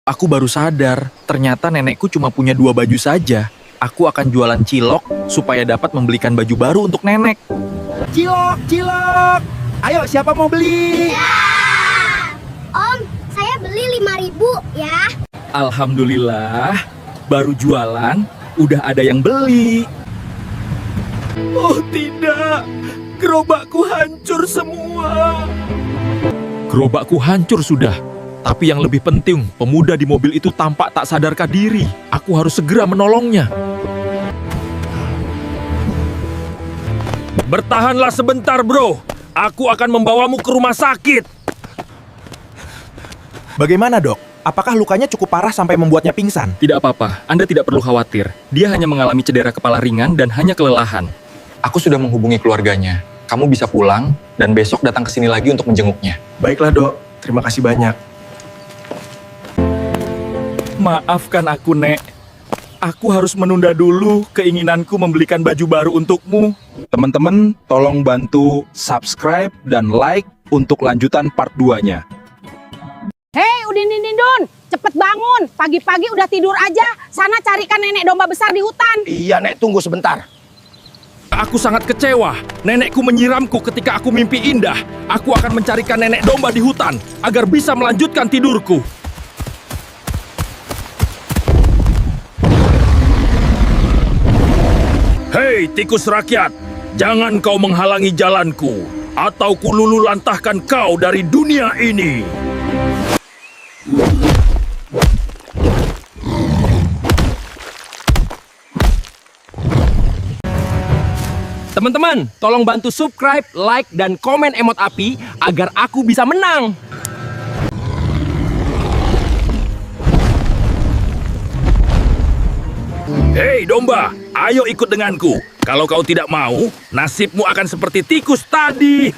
Aku baru sadar, ternyata nenekku cuma punya 2 baju saja. Aku akan jualan cilok supaya dapat membelikan baju baru untuk nenek. Cilok, cilok. Ayo, siapa mau beli? Om, saya beli 5.000 ya. Alhamdulillah, baru jualan, udah ada yang beli. Oh tidak, gerobakku hancur semua. Gerobakku hancur sudah. Tapi yang lebih penting, pemuda di mobil itu tampak tak sadarkan diri. Aku harus segera menolongnya. Bertahanlah sebentar, bro. Aku akan membawamu ke rumah sakit. Bagaimana, Dok? Apakah lukanya cukup parah sampai membuatnya pingsan? Tidak apa-apa, Anda tidak perlu khawatir. Dia hanya mengalami cedera kepala ringan dan hanya kelelahan. Aku sudah menghubungi keluarganya. Kamu bisa pulang dan besok datang ke sini lagi untuk menjenguknya. Baiklah, Dok. Terima kasih banyak. Maafkan aku, Nek. Aku harus menunda dulu keinginanku membelikan baju baru untukmu. Teman-teman, tolong bantu subscribe dan like untuk lanjutan part 2-nya. Hei, Udin, cepet bangun. Pagi-pagi udah tidur aja. Sana carikan nenek domba besar di hutan. Iya, Nek. Tunggu sebentar. Aku sangat kecewa. Nenekku menyiramku ketika aku mimpi indah. Aku akan mencarikan nenek domba di hutan agar bisa melanjutkan tidurku. Hei, tikus rakyat. Jangan kau menghalangi jalanku, atau kululu lantahkan kau dari dunia ini. Teman-teman, tolong bantu subscribe, like, dan komen emot api agar aku bisa menang. Hei domba, ayo ikut denganku. Kalau kau tidak mau, nasibmu akan seperti tikus tadi.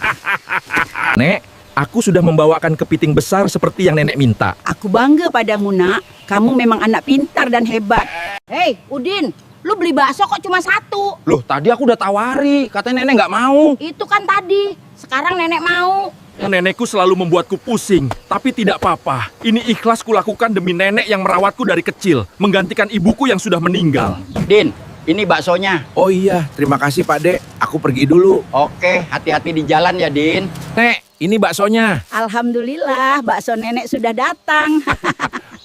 Nek, aku sudah membawakan kepiting besar seperti yang nenek minta. Aku bangga padamu, Nak. Kamu memang anak pintar dan hebat. Hei, Udin, lu beli bakso kok cuma 1? Loh, tadi aku udah tawari, katanya nenek nggak mau. Itu kan tadi. Sekarang nenek mau. Nenekku selalu membuatku pusing, tapi tidak apa-apa. Ini ikhlas kulakukan demi nenek yang merawatku dari kecil, menggantikan ibuku yang sudah meninggal. Din, ini baksonya. Oh iya, terima kasih Pak Dek. Aku pergi dulu. Oke, hati-hati di jalan ya, Din. Nek, ini baksonya. Alhamdulillah, bakso nenek sudah datang.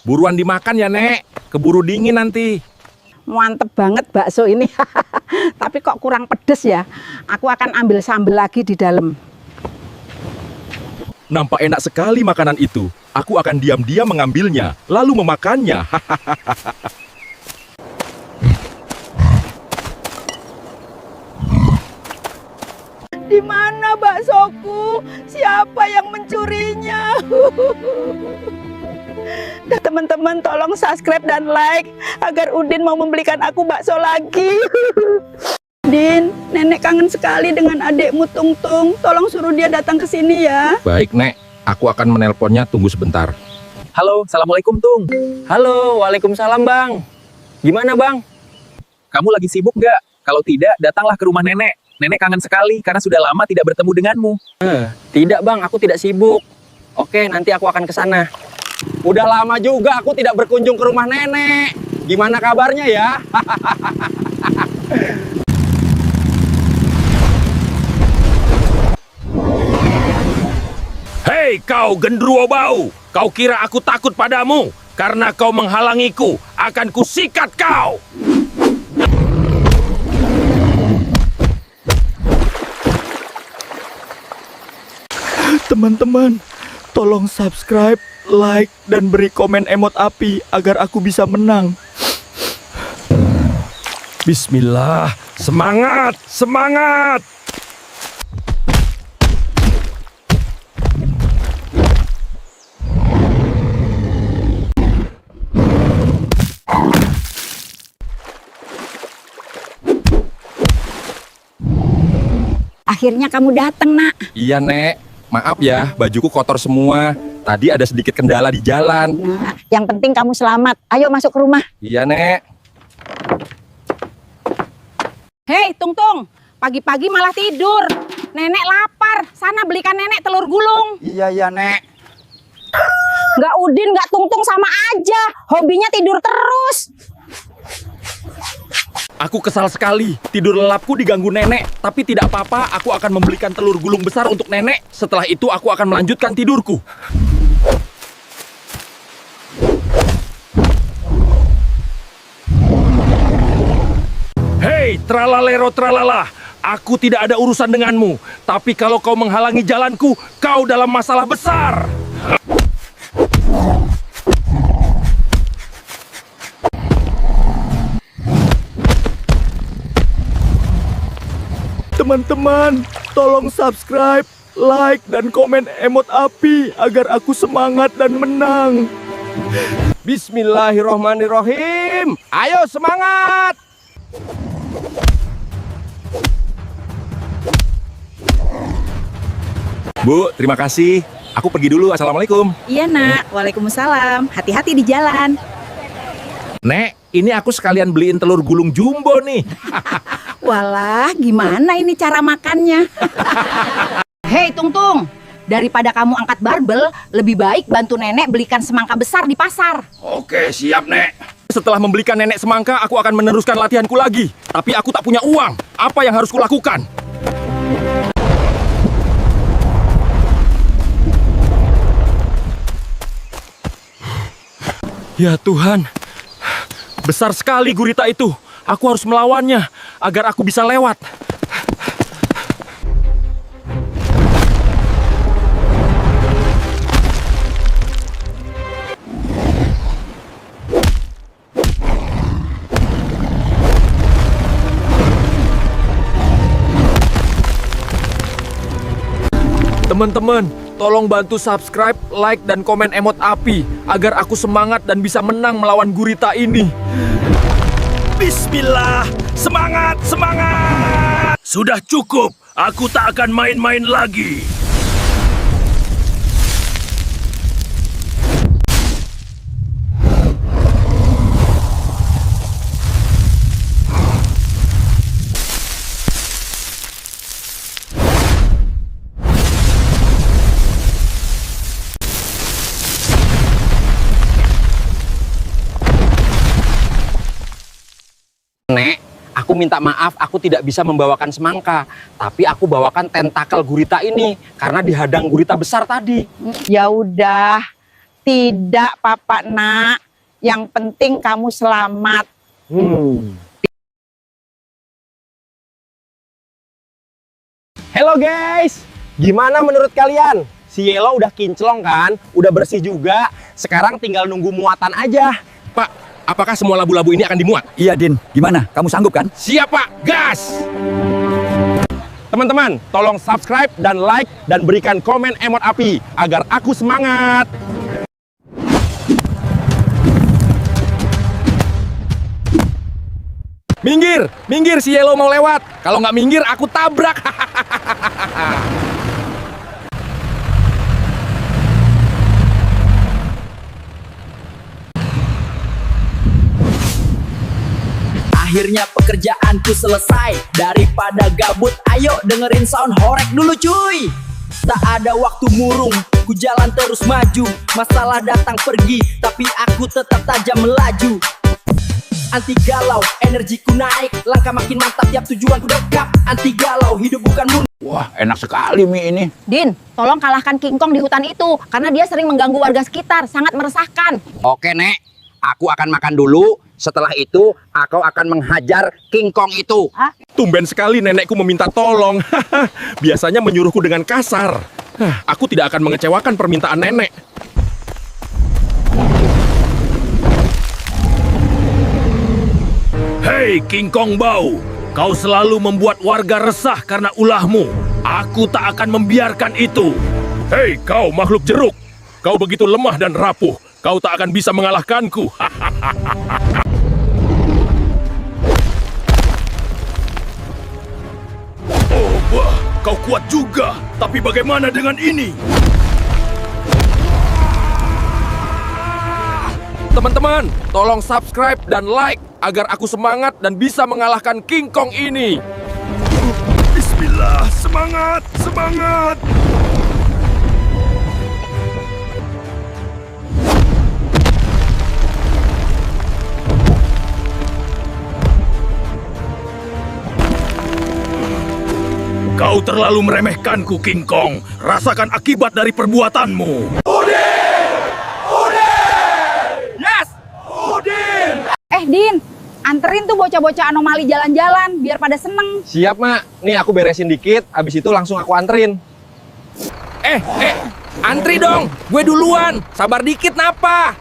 Buruan dimakan ya, Nek. Keburu dingin nanti. Mantep banget bakso ini. Tapi kok kurang pedes ya. Aku akan ambil sambal lagi di dalam. Nampak enak sekali makanan itu. Aku akan diam-diam mengambilnya, lalu memakannya. Di mana baksoku? Siapa yang mencurinya? Teman-teman tolong subscribe dan like agar Udin mau membelikan aku bakso lagi. Din, nenek kangen sekali dengan adikmu Tungtung. Tolong suruh dia datang ke sini ya. Baik, Nek. Aku akan menelponnya, tunggu sebentar. Halo, Assalamualaikum, Tung. Halo, Waalaikumsalam, Bang. Gimana, Bang? Kamu lagi sibuk nggak? Kalau tidak, datanglah ke rumah nenek. Nenek kangen sekali karena sudah lama tidak bertemu denganmu. Tidak, Bang, aku tidak sibuk. Oke, nanti aku akan ke sana. Udah lama juga aku tidak berkunjung ke rumah nenek. Gimana kabarnya ya? Hei kau gendruwo bau, kau kira aku takut padamu? Karena kau menghalangiku, akan kusikat kau. Teman-teman, tolong subscribe, like, dan beri komen emot api agar aku bisa menang. Bismillah, semangat, semangat! Akhirnya kamu datang, Nak. Iya, Nek. Maaf ya, bajuku kotor semua. Tadi ada sedikit kendala di jalan. Nah, yang penting kamu selamat. Ayo masuk ke rumah. Iya, Nek. Hei, Tungtung. Pagi-pagi malah tidur. Nenek lapar. Sana belikan nenek telur gulung. Iya, Nek. Nggak Udin, nggak Tungtung sama aja. Hobinya tidur terus. Aku kesal sekali. Tidur lelapku diganggu nenek. Tapi tidak apa-apa, aku akan membelikan telur gulung besar untuk nenek. Setelah itu aku akan melanjutkan tidurku. Hei, tralalero tralala. Aku tidak ada urusan denganmu. Tapi kalau kau menghalangi jalanku, kau dalam masalah besar. Teman-teman, tolong subscribe, like, dan komen emot api agar aku semangat dan menang. Bismillahirrohmanirrohim. Ayo semangat. Bu, terima kasih. Aku pergi dulu. Assalamualaikum. Iya nak, waalaikumsalam. Hati-hati di jalan. Nek, ini aku sekalian beliin telur gulung jumbo nih. Walah, gimana ini cara makannya? Hei Tungtung, daripada kamu angkat barbel, lebih baik bantu nenek belikan semangka besar di pasar. Oke, siap, Nek. Setelah membelikan nenek semangka, aku akan meneruskan latihanku lagi. Tapi aku tak punya uang. Apa yang harus kulakukan? Ya Tuhan, besar sekali gurita itu. Aku harus melawannya agar aku bisa lewat. Teman-teman, tolong bantu subscribe, like, dan komen emot api agar aku semangat dan bisa menang melawan gurita ini. Bismillah, semangat, semangat! Sudah cukup, aku tak akan main-main lagi. Nek, aku minta maaf, aku tidak bisa membawakan semangka. Tapi aku bawakan tentakel gurita ini karena dihadang gurita besar tadi. Ya udah, tidak papa nak. Yang penting kamu selamat. Halo guys, gimana menurut kalian? Si Yellow udah kinclong kan? Udah bersih juga. Sekarang tinggal nunggu muatan aja. Pak, apakah semua labu-labu ini akan dimuat? Iya, Din. Gimana? Kamu sanggup kan? Siap, Pak. Gas! Teman-teman, tolong subscribe dan like dan berikan komen emot api agar aku semangat. Minggir! Minggir, si Yellow mau lewat. Kalau nggak minggir, aku tabrak. Akhirnya pekerjaanku selesai. Daripada gabut, ayo dengerin sound horek dulu cuy. Tak ada waktu murung, ku jalan terus maju. Masalah datang pergi, tapi aku tetap tajam melaju. Anti galau, energiku naik. Langkah makin mantap, tiap tujuanku dekat. Anti galau, hidup bukan mundur. Wah, enak sekali mie ini. Din, tolong kalahkan King Kong di hutan itu. Karena dia sering mengganggu warga sekitar, sangat meresahkan. Oke, Nek. Aku akan makan dulu. Setelah itu, aku akan menghajar King Kong itu. Tumben sekali nenekku meminta tolong. Biasanya menyuruhku dengan kasar. Aku tidak akan mengecewakan permintaan nenek. Hei King Kong Bau, kau selalu membuat warga resah karena ulahmu. Aku tak akan membiarkan itu. Hei kau makhluk jeruk, kau begitu lemah dan rapuh. Kau tak akan bisa mengalahkanku. Oh, wah, kau kuat juga. Tapi bagaimana dengan ini? Teman-teman, tolong subscribe dan like agar aku semangat dan bisa mengalahkan King Kong ini. Bismillah, semangat, semangat. Kau terlalu meremehkanku, King Kong. Rasakan akibat dari perbuatanmu. Din, anterin tuh bocah-bocah anomali jalan-jalan biar pada seneng. Siap, Mak. Nih aku beresin dikit, abis itu langsung aku anterin. Antri dong. Gue duluan. Sabar dikit, napa?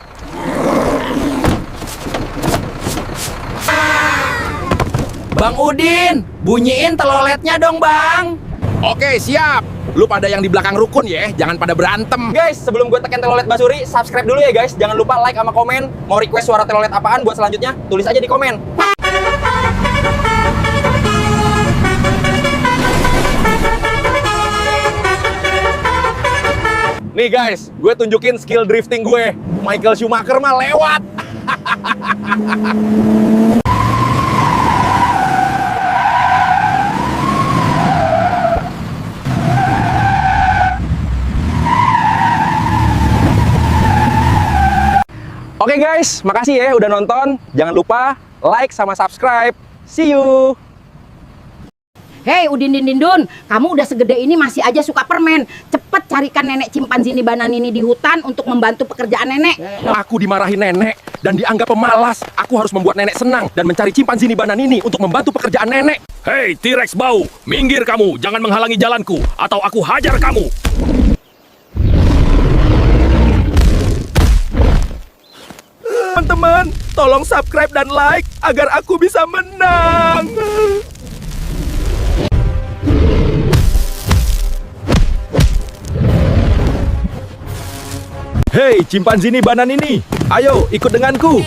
Bang Udin, bunyiin teloletnya dong, Bang. Oke, siap. Lu pada yang di belakang rukun ya, jangan pada berantem. Guys, sebelum gue tekan telolet Basuri, subscribe dulu ya guys. Jangan lupa like sama komen. Mau request suara telolet apaan buat selanjutnya, tulis aja di komen. Nih guys, gue tunjukin skill drifting gue. Michael Schumacher mah lewat. Oke guys, makasih ya udah nonton. Jangan lupa like sama subscribe. See you. Hei Udin Din Dun, kamu udah segede ini masih aja suka permen. Cepet carikan nenek cimpanzini bananini di hutan untuk membantu pekerjaan nenek. Aku dimarahin nenek dan dianggap pemalas. Aku harus membuat nenek senang dan mencari cimpanzini bananini untuk membantu pekerjaan nenek. Hei, T-Rex bau. Minggir kamu. Jangan menghalangi jalanku. Atau aku hajar kamu. Teman-teman, tolong subscribe dan like agar aku bisa menang. Hei, cimpanzini bananini, ayo ikut denganku.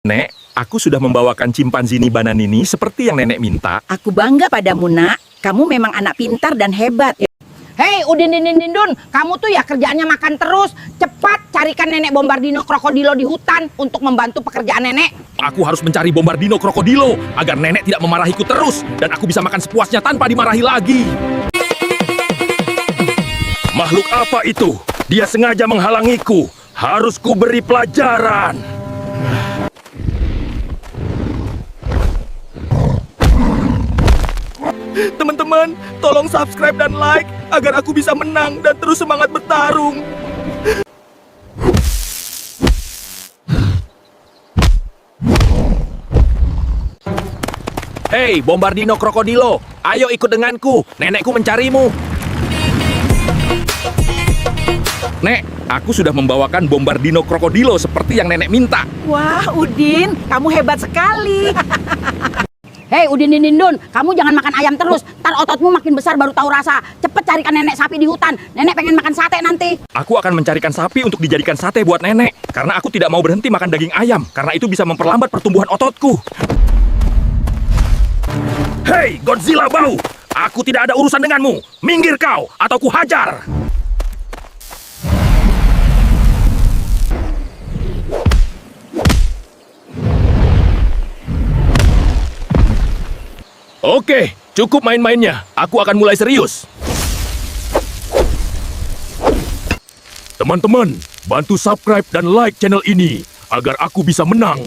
Nek, aku sudah membawakan cimpanzini bananini seperti yang nenek minta. Aku bangga padamu, Nak. Kamu memang anak pintar dan hebat. Hei Udin Din Dun, kamu tuh ya kerjaannya makan terus. Cepat carikan nenek Bombardino Krokodilo di hutan untuk membantu pekerjaan nenek. Aku harus mencari Bombardino Krokodilo agar nenek tidak memarahiku terus dan aku bisa makan sepuasnya tanpa dimarahi lagi. Makhluk apa itu? Dia sengaja menghalangiku. Harus ku beri pelajaran. Teman-teman, tolong subscribe dan like agar aku bisa menang dan terus semangat bertarung. Hei, Bombardino Krokodilo, ayo ikut denganku. Nenekku mencarimu. Nek, aku sudah membawakan Bombardino Krokodilo seperti yang nenek minta. Wah Udin, kamu hebat sekali. Hei Udin Din Dun, kamu jangan makan ayam terus. Ntar ototmu makin besar baru tahu rasa. Cepet carikan nenek sapi di hutan. Nenek pengen makan sate nanti. Aku akan mencarikan sapi untuk dijadikan sate buat nenek. Karena aku tidak mau berhenti makan daging ayam. Karena itu bisa memperlambat pertumbuhan ototku. Hei, Godzilla bau! Aku tidak ada urusan denganmu. Minggir kau, atau ku hajar. Oke, cukup main-mainnya. Aku akan mulai serius. Teman-teman, bantu subscribe dan like channel ini agar aku bisa menang.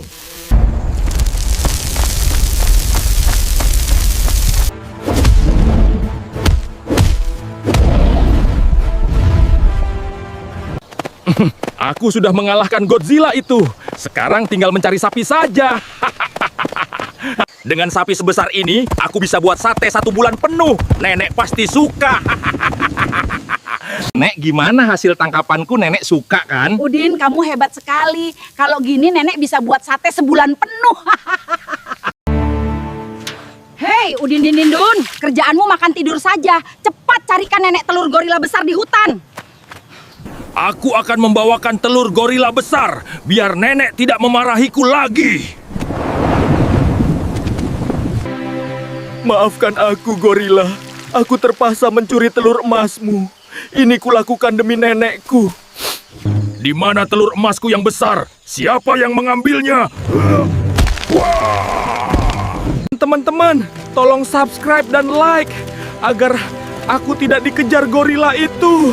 Aku sudah mengalahkan Godzilla itu. Sekarang tinggal mencari sapi saja. Dengan sapi sebesar ini, aku bisa buat sate 1 bulan penuh. Nenek pasti suka. Nek, gimana hasil tangkapanku? Nenek suka kan? Udin, kamu hebat sekali. Kalau gini nenek bisa buat sate sebulan penuh. Hei Udin Din Dun, kerjaanmu makan tidur saja. Cepat carikan nenek telur gorila besar di hutan. Aku akan membawakan telur gorila besar, biar nenek tidak memarahiku lagi. Maafkan aku, gorila. Aku terpaksa mencuri telur emasmu. Ini kulakukan demi nenekku. Di mana telur emasku yang besar? Siapa yang mengambilnya? Teman-teman, tolong subscribe dan like agar aku tidak dikejar gorila itu.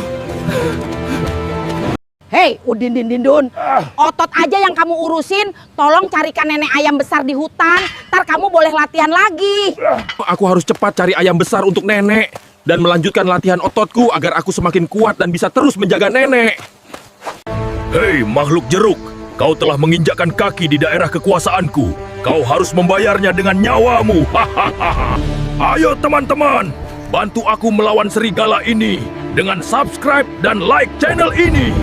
Hei, Udin Dindun, otot aja yang kamu urusin, tolong carikan nenek ayam besar di hutan, ntar kamu boleh latihan lagi. Aku harus cepat cari ayam besar untuk nenek dan melanjutkan latihan ototku agar aku semakin kuat dan bisa terus menjaga nenek. Hei, makhluk jeruk, kau telah menginjakkan kaki di daerah kekuasaanku. Kau harus membayarnya dengan nyawamu. Ayo teman-teman, bantu aku melawan serigala ini dengan subscribe dan like channel ini.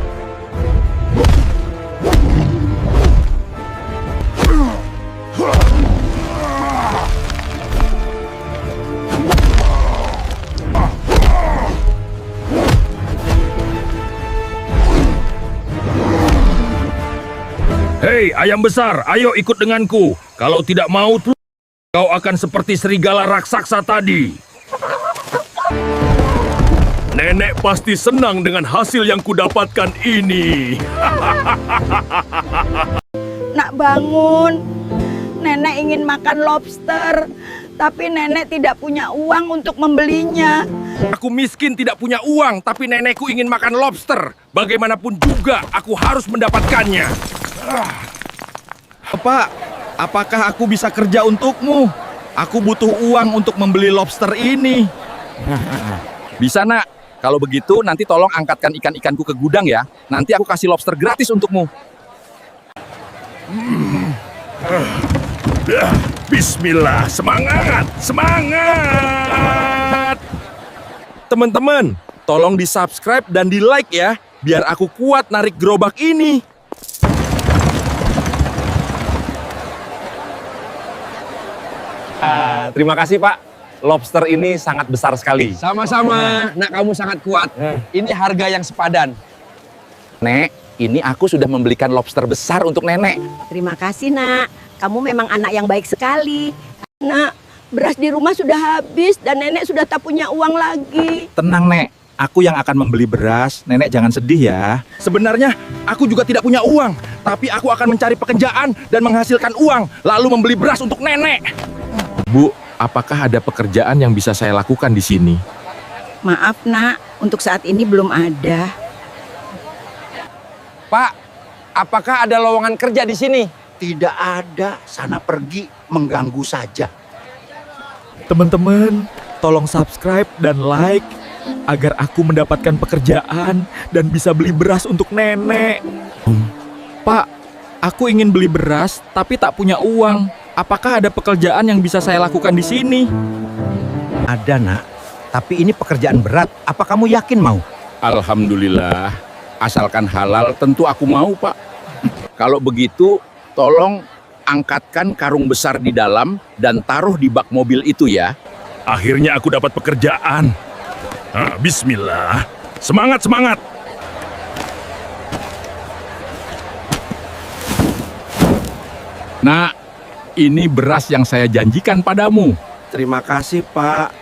Hei, ayam besar, ayo ikut denganku. Kalau tidak mau, kau akan seperti serigala raksasa tadi. Nenek pasti senang dengan hasil yang kudapatkan ini. Nak bangun. Nenek ingin makan lobster, tapi nenek tidak punya uang untuk membelinya. Aku miskin tidak punya uang, tapi nenekku ingin makan lobster. Bagaimanapun juga, aku harus mendapatkannya. Pak, apakah aku bisa kerja untukmu? Aku butuh uang untuk membeli lobster ini. Bisa nak. Kalau begitu nanti tolong angkatkan ikan-ikanku ke gudang ya. Nanti aku kasih lobster gratis untukmu. Bismillah, semangat, semangat. Teman-teman, tolong di-subscribe dan di-like ya, biar aku kuat narik gerobak ini. Terima kasih Pak, lobster ini sangat besar sekali. Sama-sama, nak kamu sangat kuat. Ini harga yang sepadan. Nek, ini aku sudah membelikan lobster besar untuk nenek. Terima kasih, Nak. Kamu memang anak yang baik sekali. Nak, beras di rumah sudah habis dan nenek sudah tak punya uang lagi. Tenang, Nek. Aku yang akan membeli beras. Nenek jangan sedih ya. Sebenarnya aku juga tidak punya uang, tapi aku akan mencari pekerjaan dan menghasilkan uang, lalu membeli beras untuk nenek. Bu, apakah ada pekerjaan yang bisa saya lakukan di sini? Maaf, Nak. Untuk saat ini belum ada. Pak, apakah ada lowongan kerja di sini? Tidak ada, sana pergi, mengganggu saja. Teman-teman, tolong subscribe dan like agar aku mendapatkan pekerjaan dan bisa beli beras untuk nenek. Pak, aku ingin beli beras tapi tak punya uang. Apakah ada pekerjaan yang bisa saya lakukan di sini? Ada, Nak. Tapi ini pekerjaan berat. Apa kamu yakin mau? Alhamdulillah, asalkan halal tentu aku mau, Pak. Kalau begitu, tolong angkatkan karung besar di dalam dan taruh di bak mobil itu ya. Akhirnya aku dapat pekerjaan. Bismillah. Semangat, semangat. Nah, ini beras yang saya janjikan padamu. Terima kasih, Pak.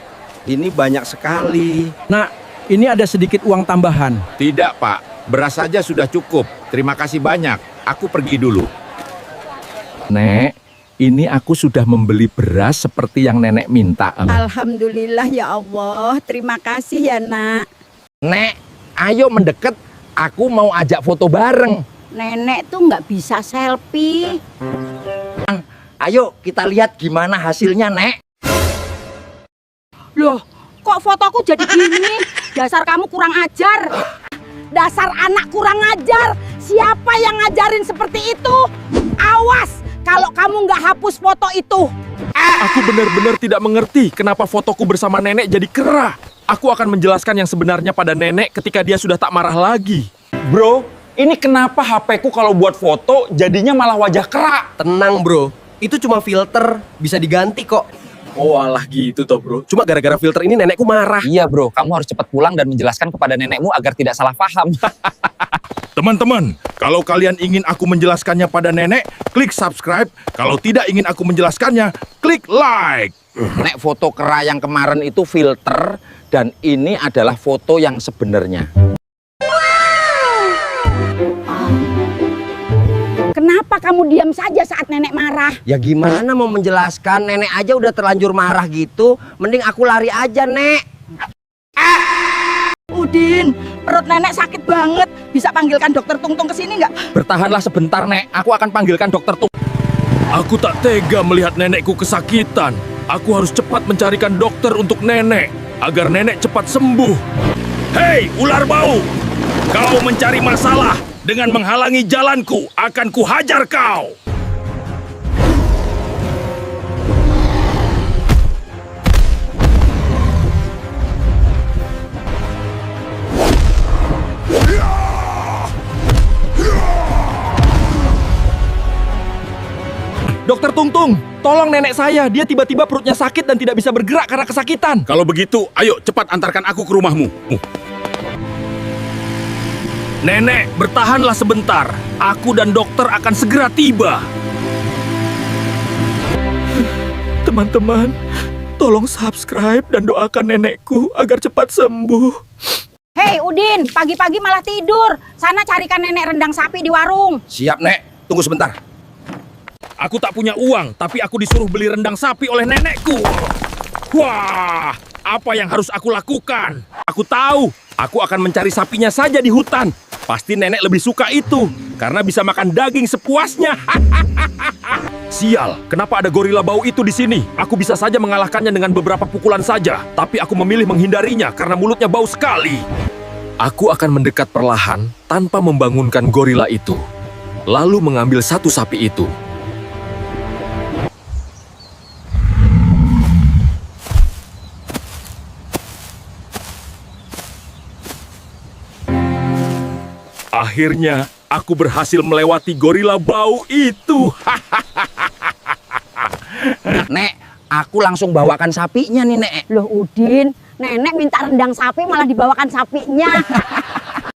Ini banyak sekali. Nak, ini ada sedikit uang tambahan. Tidak, Pak. Beras saja sudah cukup. Terima kasih banyak. Aku pergi dulu. Nek, ini aku sudah membeli beras seperti yang nenek minta. Alhamdulillah ya Allah. Terima kasih ya, Nak. Nek, ayo mendekat. Aku mau ajak foto bareng. Nenek tuh nggak bisa selfie. Ayo kita lihat gimana hasilnya, Nek. Loh, kok fotoku jadi gini? Dasar kamu kurang ajar. Dasar anak kurang ajar. Siapa yang ngajarin seperti itu? Awas kalau kamu nggak hapus foto itu. Aku benar-benar tidak mengerti kenapa fotoku bersama nenek jadi kera. Aku akan menjelaskan yang sebenarnya pada nenek ketika dia sudah tak marah lagi. Bro, ini kenapa HP-ku kalau buat foto jadinya malah wajah kera? Tenang bro, itu cuma filter, bisa diganti kok. Oh alah gitu toh bro. Cuma gara-gara filter ini nenekku marah. Iya bro, kamu harus cepat pulang dan menjelaskan kepada nenekmu agar tidak salah paham. Teman-teman, kalau kalian ingin aku menjelaskannya pada nenek, klik subscribe. Kalau tidak ingin aku menjelaskannya, klik like. Nek, foto kera yang kemarin itu filter dan ini adalah foto yang sebenarnya. Kenapa kamu diam saja saat nenek marah? Ya gimana mau menjelaskan, nenek aja udah terlanjur marah gitu. Mending aku lari aja, Nek. Udin, perut nenek sakit banget. Bisa panggilkan dokter Tungtung ke sini nggak? Bertahanlah sebentar, Nek. Aku akan panggilkan dokter Tung. Aku tak tega melihat nenekku kesakitan. Aku harus cepat mencarikan dokter untuk nenek, agar nenek cepat sembuh. Hei, ular bau! Kau mencari masalah dengan menghalangi jalanku. Akan kuhajar kau! Dokter Tungtung, tolong nenek saya. Dia tiba-tiba perutnya sakit dan tidak bisa bergerak karena kesakitan. Kalau begitu, ayo cepat antarkan aku ke rumahmu. Nenek, bertahanlah sebentar. Aku dan dokter akan segera tiba. Teman-teman, tolong subscribe dan doakan nenekku agar cepat sembuh. Hei Udin, pagi-pagi malah tidur. Sana carikan nenek rendang sapi di warung. Siap, Nek. Tunggu sebentar. Aku tak punya uang, tapi aku disuruh beli rendang sapi oleh nenekku. Wah, apa yang harus aku lakukan? Aku tahu, aku akan mencari sapinya saja di hutan. Pasti nenek lebih suka itu, karena bisa makan daging sepuasnya. Sial, kenapa ada gorila bau itu di sini? Aku bisa saja mengalahkannya dengan beberapa pukulan saja, tapi aku memilih menghindarinya karena mulutnya bau sekali. Aku akan mendekat perlahan tanpa membangunkan gorila itu, lalu mengambil satu sapi itu. Akhirnya, aku berhasil melewati gorila bau itu. Nek, aku langsung bawakan sapinya nih, Nek. Loh Udin, nenek minta rendang sapi malah dibawakan sapinya.